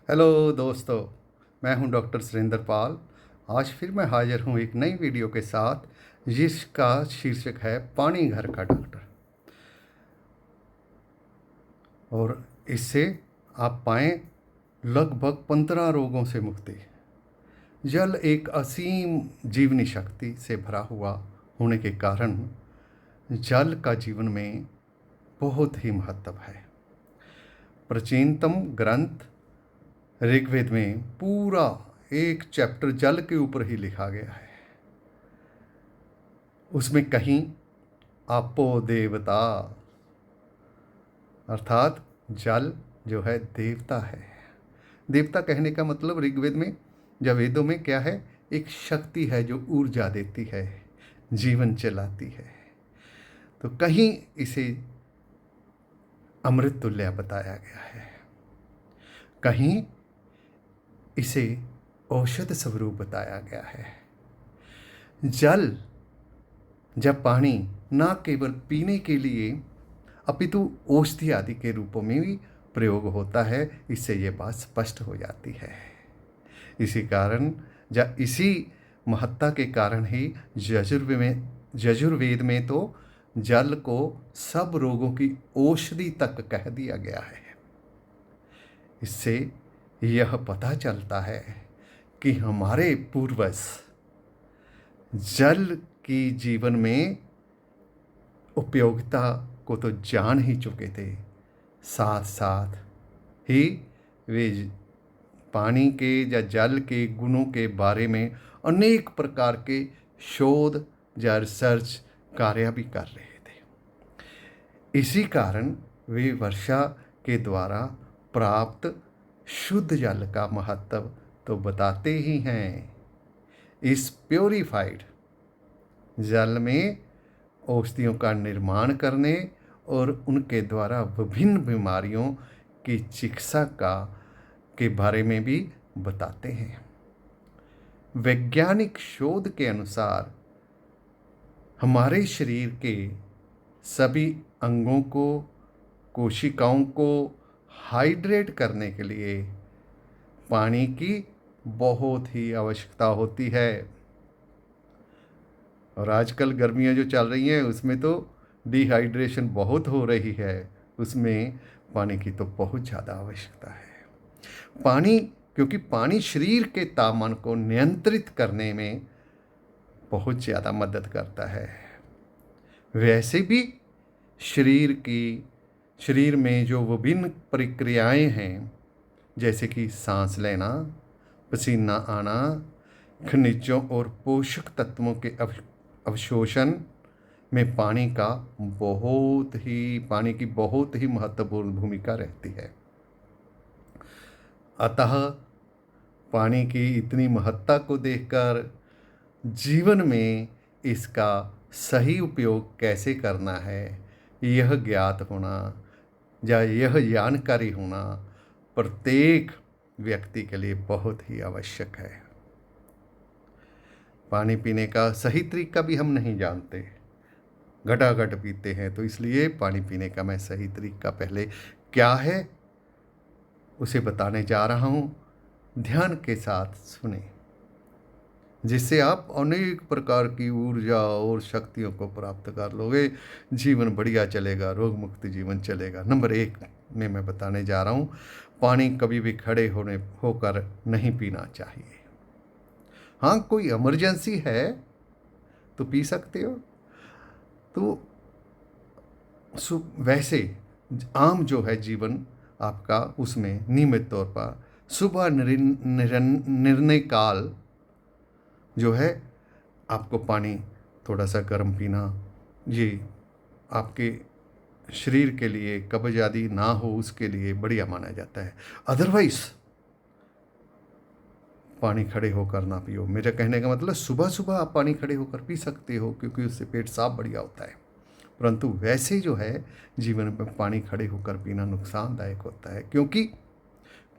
Hello दोस्तों, मैं हूं डॉक्टर सुरेंद्र पाल। आज फिर मैं हाजिर हूं एक नई वीडियो के साथ, जिसका शीर्षक है पानी घर का डॉक्टर। और इससे आप पाएं लगभग 15 रोगों से मुक्ति। जल एक असीम जीवनी शक्ति से भरा हुआ होने के कारण जल का जीवन में बहुत ही महत्व है। प्राचीनतम ग्रंथ ऋग्वेद में पूरा एक चैप्टर जल के ऊपर ही लिखा गया है। उसमें कहीं आपो देवता, अर्थात जल जो है देवता है। देवता कहने का मतलब ऋग्वेद में या वेदों में क्या है? एक शक्ति है जो ऊर्जा देती है, जीवन चलाती है। तो कहीं इसे अमृत तुल्य बताया गया है, कहीं इसे औषध स्वरूप बताया गया है। जल जब पानी ना केवल पीने के लिए अपितु औषधि आदि के रूपों में भी प्रयोग होता है, इससे ये बात स्पष्ट हो जाती है। इसी कारण इसी महत्ता के कारण ही यजुर्वेद में तो जल को सब रोगों की औषधि तक कह दिया गया है। इससे यह पता चलता है कि हमारे पूर्वज जल की जीवन में उपयोगिता को तो जान ही चुके थे, साथ साथ ही वे पानी के या जल के गुणों के बारे में अनेक प्रकार के शोध या रिसर्च कार्य भी कर रहे थे। इसी कारण वे वर्षा के द्वारा प्राप्त शुद्ध जल का महत्व तो बताते ही हैं। इस प्योरीफाइड जल में औषधियों का निर्माण करने और उनके द्वारा विभिन्न बीमारियों की चिकित्सा के बारे में भी बताते हैं। वैज्ञानिक शोध के अनुसार हमारे शरीर के सभी अंगों को, कोशिकाओं को हाइड्रेट करने के लिए पानी की बहुत ही आवश्यकता होती है। और आजकल गर्मियाँ जो चल रही हैं उसमें तो डिहाइड्रेशन बहुत हो रही है, उसमें पानी की तो बहुत ज़्यादा आवश्यकता है। पानी, क्योंकि पानी शरीर के तापमान को नियंत्रित करने में बहुत ज़्यादा मदद करता है। वैसे भी शरीर में जो विभिन्न प्रक्रियाएं हैं, जैसे कि सांस लेना, पसीना आना, खनिजों और पोषक तत्वों के अवशोषण में पानी की बहुत ही महत्वपूर्ण भूमिका रहती है। अतः पानी की इतनी महत्ता को देखकर जीवन में इसका सही उपयोग कैसे करना है, यह ज्ञात होना या यह जानकारी होना प्रत्येक व्यक्ति के लिए बहुत ही आवश्यक है। पानी पीने का सही तरीका भी हम नहीं जानते, घटाघट पीते हैं। तो इसलिए पानी पीने का मैं सही तरीका पहले क्या है उसे बताने जा रहा हूँ। ध्यान के साथ सुने, जिससे आप अनेक प्रकार की ऊर्जा और शक्तियों को प्राप्त कर लोगे। जीवन बढ़िया चलेगा, रोग मुक्त जीवन चलेगा। नंबर 1 में मैं बताने जा रहा हूँ, पानी कभी भी खड़े होकर नहीं पीना चाहिए। हाँ, कोई इमरजेंसी है तो पी सकते हो। तो वैसे आम जो है जीवन आपका, उसमें नियमित तौर पर सुबह निर्णय काल जो है आपको पानी थोड़ा सा गर्म पीना, ये आपके शरीर के लिए कब्ज आदि ना हो उसके लिए बढ़िया माना जाता है। अदरवाइज पानी खड़े होकर ना पियो। मेरा कहने का मतलब सुबह सुबह आप पानी खड़े होकर पी सकते हो, क्योंकि उससे पेट साफ बढ़िया होता है। परंतु वैसे जो है जीवन में पानी खड़े होकर पीना नुकसानदायक होता है, क्योंकि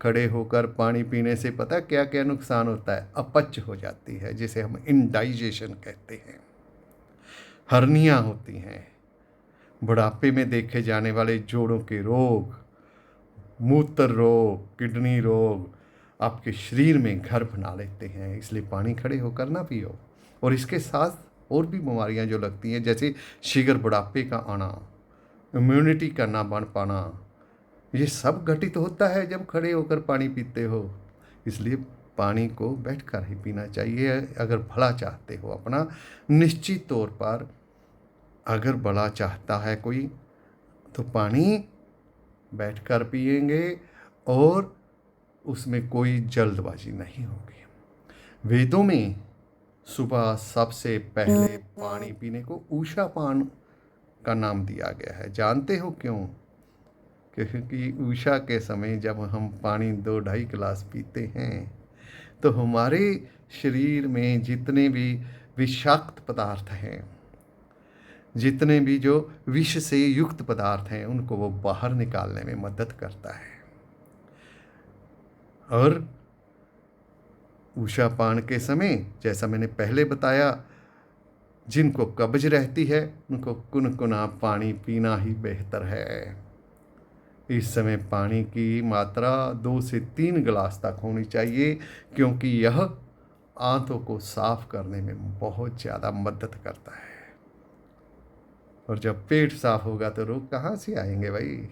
खड़े होकर पानी पीने से पता क्या क्या नुकसान होता है? अपच हो जाती है, जिसे हम इंडाइजेशन कहते हैं। हर्नियाँ होती हैं। बुढ़ापे में देखे जाने वाले जोड़ों के रोग, मूत्र रोग, किडनी रोग आपके शरीर में घर बना लेते हैं। इसलिए पानी खड़े होकर ना पियो। और इसके साथ और भी बीमारियां जो लगती हैं, जैसे शुगर, बुढ़ापे का आना, इम्यूनिटी का ना बन पाना, ये सब घटित होता है जब खड़े होकर पानी पीते हो। इसलिए पानी को बैठकर ही पीना चाहिए अगर भला चाहते हो अपना। निश्चित तौर पर अगर भला चाहता है कोई तो पानी बैठकर पिएंगे और उसमें कोई जल्दबाजी नहीं होगी। वेदों में सुबह सबसे पहले पानी पीने को उषा पान का नाम दिया गया है। जानते हो क्यों? क्योंकि उषा के समय जब हम पानी 2-2.5 गिलास पीते हैं तो हमारे शरीर में जितने भी विषाक्त पदार्थ हैं, जितने भी जो विष से युक्त पदार्थ हैं, उनको वो बाहर निकालने में मदद करता है। और उषा पान के समय, जैसा मैंने पहले बताया, जिनको कब्ज रहती है उनको कुनकुना पानी पीना ही बेहतर है। इस समय पानी की मात्रा 2 से 3 गिलास तक होनी चाहिए, क्योंकि यह आंतों को साफ करने में बहुत ज़्यादा मदद करता है। और जब पेट साफ होगा तो रोग कहाँ से आएंगे भाई?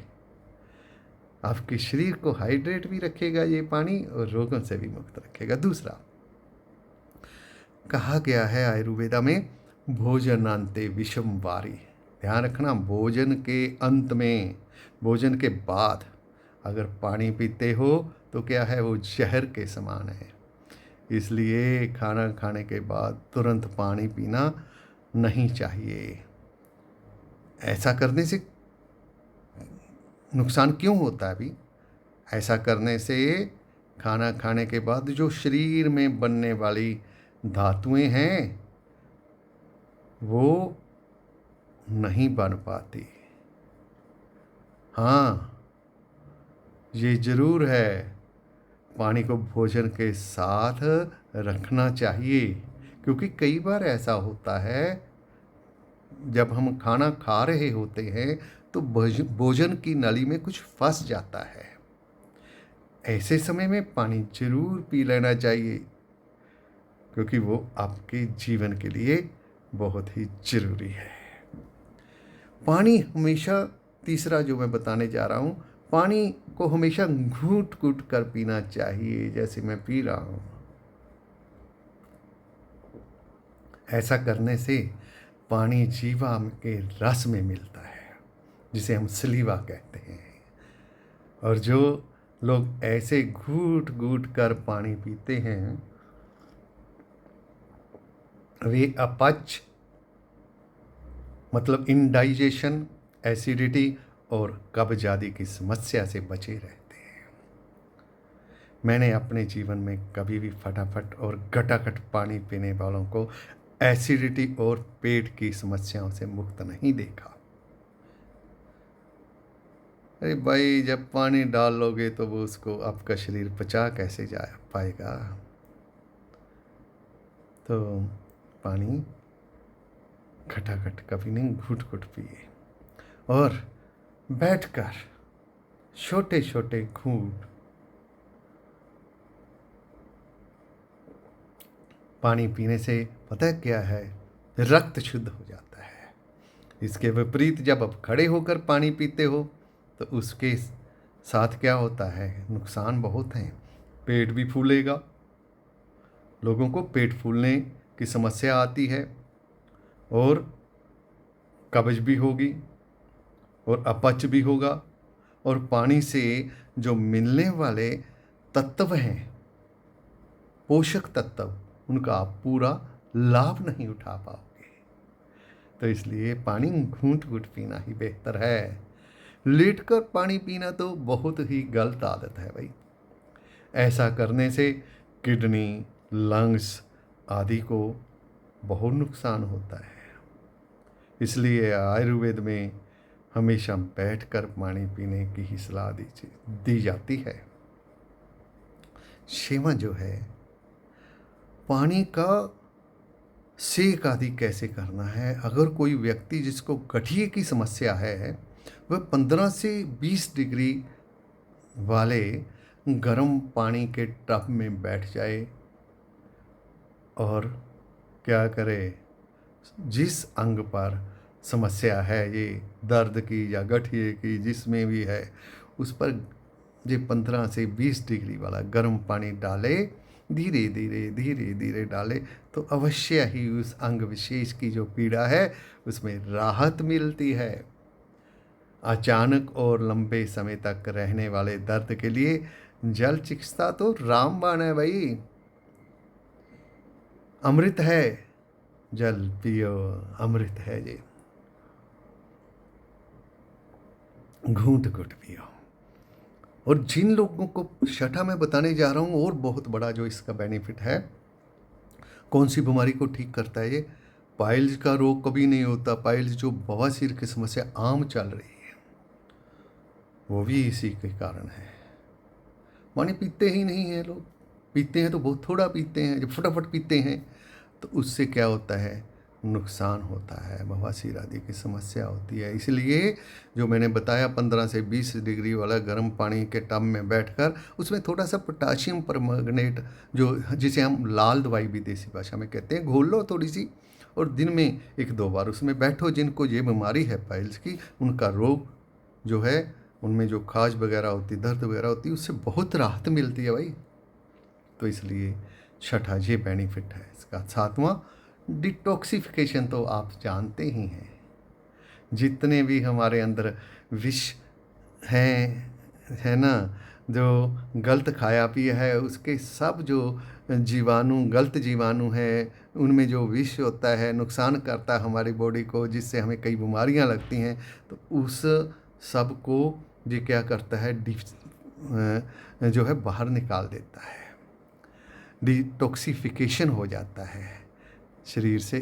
आपके शरीर को हाइड्रेट भी रखेगा ये पानी और रोगों से भी मुक्त रखेगा। दूसरा, कहा गया है आयुर्वेदा में, भोजनांते विषम वारी। ध्यान रखना, भोजन के अंत में, भोजन के बाद अगर पानी पीते हो तो क्या है, वो जहर के समान है। इसलिए खाना खाने के बाद तुरंत पानी पीना नहीं चाहिए। ऐसा करने से नुकसान क्यों होता है अभी? ऐसा करने से खाना खाने के बाद जो शरीर में बनने वाली धातुएं हैं वो नहीं बन पाती। हाँ, ये ज़रूर है, पानी को भोजन के साथ रखना चाहिए, क्योंकि कई बार ऐसा होता है जब हम खाना खा रहे होते हैं तो भोजन की नली में कुछ फंस जाता है। ऐसे समय में पानी जरूर पी लेना चाहिए, क्योंकि वो आपके जीवन के लिए बहुत ही ज़रूरी है। पानी हमेशा, तीसरा जो मैं बताने जा रहा हूँ, पानी को हमेशा घूंट घूंट कर पीना चाहिए, जैसे मैं पी रहा हूँ। ऐसा करने से पानी जीवा के रस में मिलता है, जिसे हम सलीवा कहते हैं। और जो लोग ऐसे घूंट घूंट कर पानी पीते हैं वे अपच, मतलब इंडाइजेशन, एसिडिटी और कब्ज आदि की समस्या से बचे रहते हैं। मैंने अपने जीवन में कभी भी फटाफट और घटाघट पानी पीने वालों को एसिडिटी और पेट की समस्याओं से मुक्त नहीं देखा। अरे भाई, जब पानी डाल लोगे तो वो उसको आपका शरीर पचा कैसे जा पाएगा? तो पानी घटाघट कभी नहीं, घुट घुट पिए और बैठकर छोटे छोटे घूंट पानी पीने से पता है क्या है, रक्त शुद्ध हो जाता है। इसके विपरीत जब आप खड़े होकर पानी पीते हो तो उसके साथ क्या होता है, नुकसान बहुत हैं। पेट भी फूलेगा, लोगों को पेट फूलने की समस्या आती है और कब्ज भी होगी और अपच भी होगा, और पानी से जो मिलने वाले तत्व हैं, पोषक तत्व, उनका आप पूरा लाभ नहीं उठा पाओगे। तो इसलिए पानी घूंट घूंट पीना ही बेहतर है। लेटकर पानी पीना तो बहुत ही गलत आदत है भाई। ऐसा करने से किडनी, लंग्स आदि को बहुत नुकसान होता है। इसलिए आयुर्वेद में हमेशा बैठकर पानी पीने की ही सलाह दी जाती है। सेवन जो है, पानी का सेक आदि कैसे करना है। अगर कोई व्यक्ति जिसको गठिए की समस्या है वह 15 से 20 डिग्री वाले गर्म पानी के टब में बैठ जाए और क्या करे, जिस अंग पर समस्या है, ये दर्द की या गठिए की, जिसमें भी है, उस पर ये 15 से 20 डिग्री वाला गर्म पानी डाले, धीरे धीरे धीरे धीरे डाले, तो अवश्य ही उस अंग विशेष की जो पीड़ा है उसमें राहत मिलती है। अचानक और लंबे समय तक रहने वाले दर्द के लिए जल चिकित्सा तो रामबाण है भाई, अमृत है। जल पियो, अमृत है ये, घूंट घूंट पियो। और जिन लोगों को छठा मैं बताने जा रहा हूँ और बहुत बड़ा जो इसका बेनिफिट है, कौन सी बीमारी को ठीक करता है ये, पाइल्स का रोग कभी नहीं होता। पाइल्स जो बवासीर की समस्या आम चल रही है, वो भी इसी के कारण है। पानी पीते ही नहीं हैं लोग, पीते हैं तो बहुत थोड़ा पीते हैं, जब फटाफट पीते हैं तो उससे क्या होता है, नुकसान होता है, बवासीर आदि की समस्या होती है। इसलिए जो मैंने बताया 15 से 20 डिग्री वाला गर्म पानी के टब में बैठकर उसमें थोड़ा सा पोटाशियम परमंगनेट, जो जिसे हम लाल दवाई भी देसी भाषा में कहते हैं, घोल लो थोड़ी सी, और दिन में 1-2 बार उसमें बैठो। जिनको ये बीमारी है पाइल्स की, उनका रोग जो है, उनमें जो खाज वगैरह होती, दर्द वगैरह होती, उससे बहुत राहत मिलती है भाई। तो इसलिए छठा ये बेनिफिट है इसका। सातवां, डिटॉक्सिफिकेशन तो आप जानते ही हैं, जितने भी हमारे अंदर विष हैं, है ना, जो गलत खाया पिया है, उसके सब जो जीवाणु, गलत जीवाणु है, उनमें जो विष होता है, नुकसान करता है हमारी बॉडी को, जिससे हमें कई बीमारियां लगती हैं। तो उस सब को ये क्या करता है, जो है बाहर निकाल देता है, डिटॉक्सिफिकेशन हो जाता है शरीर से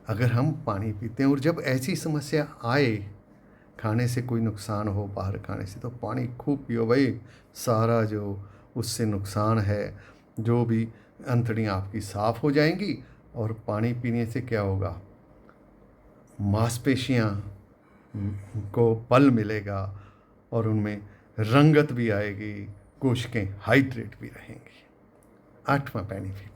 अगर हम पानी पीते हैं। और जब ऐसी समस्या आए, खाने से कोई नुकसान हो बाहर खाने से, तो पानी खूब पियो भाई। सारा जो उससे नुकसान है, जो भी अंतड़ियाँ आपकी साफ़ हो जाएंगी। और पानी पीने से क्या होगा, मांसपेशियाँ को बल मिलेगा और उनमें रंगत भी आएगी, कोशिकाएं हाइड्रेट भी रहेंगी। 8वां बेनिफिट,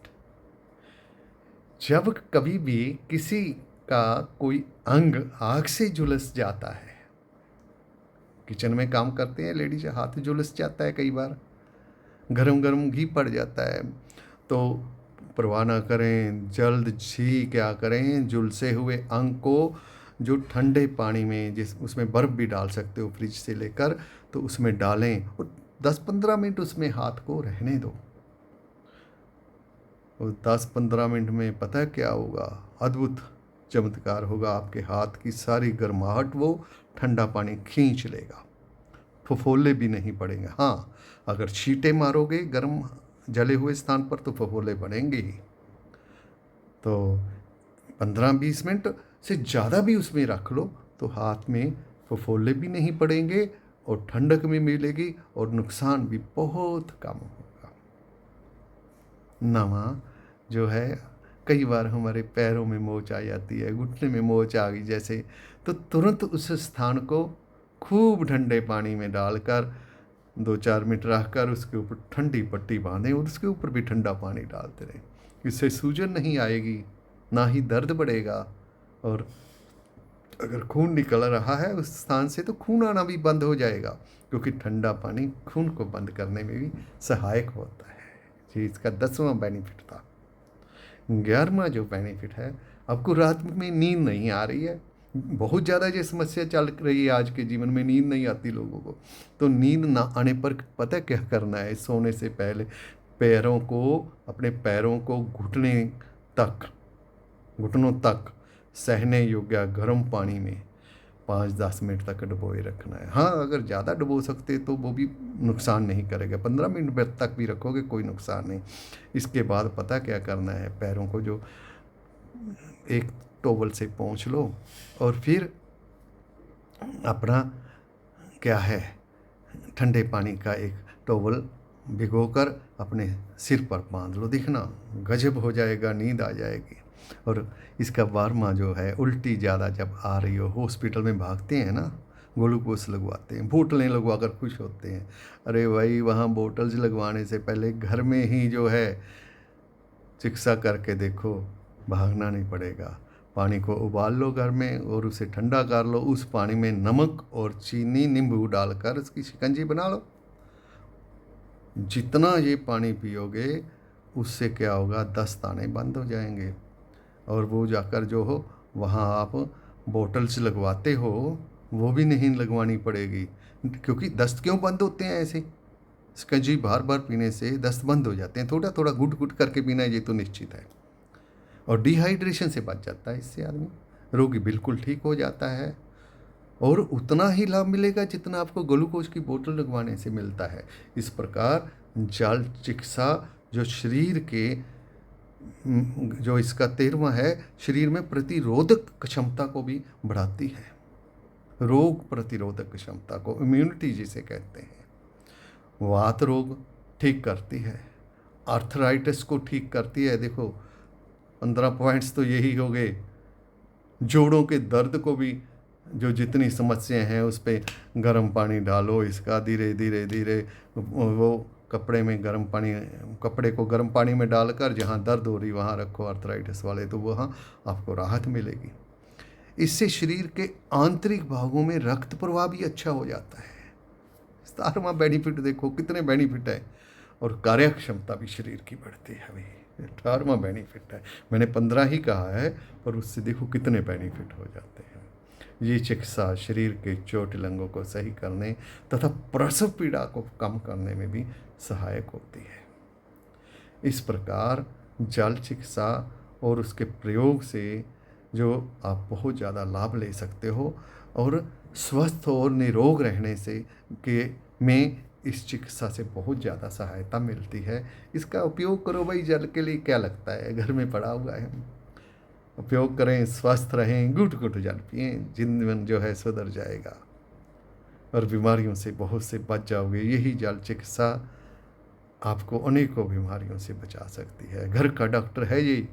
जब कभी भी किसी का कोई अंग आग से झुलस जाता है, किचन में काम करते हैं लेडीज, हाथ झुलस जाता है, कई बार गरम गरम घी पड़ जाता है, तो परवाह ना करें, जल्द ही क्या करें, झुलसे हुए अंग को जो ठंडे पानी में, जिस उसमें बर्फ़ भी डाल सकते हो फ्रिज से लेकर, तो उसमें डालें और 10-15 मिनट उसमें हाथ को रहने दो। और 10-15 मिनट में पता है क्या होगा, अद्भुत चमत्कार होगा। आपके हाथ की सारी गर्माहट वो ठंडा पानी खींच लेगा, फफोले भी नहीं पड़ेंगे। हाँ, अगर छींटे मारोगे गर्म जले हुए स्थान पर तो फफोले पड़ेंगे ही। तो 15-20 मिनट से ज़्यादा भी उसमें रख लो तो हाथ में फफोले भी नहीं पड़ेंगे और ठंडक भी मिलेगी और नुकसान भी बहुत कम होगा। 9वां जो है, कई बार हमारे पैरों में मोच आ जाती है, घुटने में मोच आ गई जैसे, तो तुरंत उस स्थान को खूब ठंडे पानी में डालकर 2-4 मिनट रखकर उसके ऊपर ठंडी पट्टी बांधें और उसके ऊपर भी ठंडा पानी डालते रहें। इससे सूजन नहीं आएगी, ना ही दर्द बढ़ेगा। और अगर खून निकल रहा है उस स्थान से तो खून आना भी बंद हो जाएगा, क्योंकि ठंडा पानी खून को बंद करने में भी सहायक होता है। जी, इसका 10वां बेनिफिट था। 11वां जो बेनिफिट है, आपको रात में नींद नहीं आ रही है, बहुत ज़्यादा ये समस्या चल रही है आज के जीवन में, नींद नहीं आती लोगों को। तो नींद ना आने पर पता क्या करना है, सोने से पहले पैरों को, अपने पैरों को घुटनों तक सहने योग्य गर्म पानी में 5-10 मिनट तक डुबोए रखना है। हाँ, अगर ज़्यादा डुबो सकते तो वो भी नुकसान नहीं करेगा, 15 मिनट तक भी रखोगे कोई नुकसान नहीं। इसके बाद पता क्या करना है, पैरों को जो एक टॉवल से पोंछ लो और फिर अपना क्या है, ठंडे पानी का एक टॉवल भिगोकर अपने सिर पर बांध लो, दिखना गजब हो जाएगा, नींद आ जाएगी। और इसका 12वां जो है, उल्टी ज़्यादा जब आ रही हो, हॉस्पिटल में भागते हैं ना, ग्लूकोज लगवाते हैं, बोतलें लगवा कर खुश होते हैं। अरे भाई, वहाँ बोतल्स लगवाने से पहले घर में ही जो है चिकित्सा करके देखो, भागना नहीं पड़ेगा। पानी को उबाल लो घर में और उसे ठंडा कर लो, उस पानी में नमक और चीनी नींबू डालकर उसकी शिकंजी बना लो। जितना ये पानी पियोगे उससे क्या होगा, दस्त आने बंद हो जाएंगे। और वो जाकर जो हो वहाँ आप बोतल्स लगवाते हो वो भी नहीं लगवानी पड़ेगी, क्योंकि दस्त क्यों बंद होते हैं ऐसे? शिकंजी बार बार पीने से दस्त बंद हो जाते हैं, थोड़ा थोड़ा घुट घुट करके पीना ये तो निश्चित है। और डिहाइड्रेशन से बच जाता है इससे आदमी, रोगी बिल्कुल ठीक हो जाता है। और उतना ही लाभ मिलेगा जितना आपको ग्लूकोज की बोतल लगवाने से मिलता है। इस प्रकार जल चिकित्सा जो शरीर के जो इसका 13वां है, शरीर में प्रतिरोधक क्षमता को भी बढ़ाती है, रोग प्रतिरोधक क्षमता को, इम्यूनिटी जिसे कहते हैं। वात रोग ठीक करती है, आर्थराइटिस को ठीक करती है। देखो 15 पॉइंट्स तो यही हो गए। जोड़ों के दर्द को भी, जो जितनी समस्याएं हैं उस पर गर्म पानी डालो, इसका धीरे धीरे धीरे वो कपड़े को गर्म पानी में डालकर जहाँ दर्द हो रही वहाँ रखो आर्थराइटिस वाले, तो वहाँ आपको राहत मिलेगी। इससे शरीर के आंतरिक भागों में रक्त प्रवाह भी अच्छा हो जाता है। 17वां बेनिफिट देखो कितने बेनिफिट है। और कार्य क्षमता भी शरीर की बढ़ती है भाई, 18वां बेनिफिट है। मैंने 15 ही कहा है, पर उससे देखो कितने बेनिफिट हो जाते हैं। ये चिकित्सा शरीर के चोटिल अंगों को सही करने तथा प्रसव पीड़ा को कम करने में भी सहायक होती है। इस प्रकार जल चिकित्सा और उसके प्रयोग से जो आप बहुत ज़्यादा लाभ ले सकते हो, और स्वस्थ और निरोग रहने से में इस चिकित्सा से बहुत ज़्यादा सहायता मिलती है। इसका उपयोग करो भाई, जल के लिए क्या लगता है, घर में पड़ा हुआ है। उपयोग करें, स्वस्थ रहें, घुट घुट जल पिएँ, जीवन जो है सुधर जाएगा और बीमारियों से बहुत से बच जाओगे। यही जल चिकित्सा आपको अनेकों बीमारियों से बचा सकती है। घर का डॉक्टर है ये।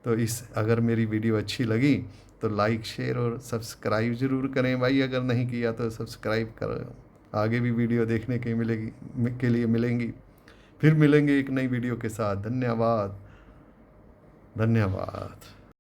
तो अगर मेरी वीडियो अच्छी लगी तो लाइक, शेयर और सब्सक्राइब ज़रूर करें भाई। अगर नहीं किया तो सब्सक्राइब करो, आगे भी वीडियो देखने के लिए मिलेंगी। फिर मिलेंगे एक नई वीडियो के साथ। धन्यवाद।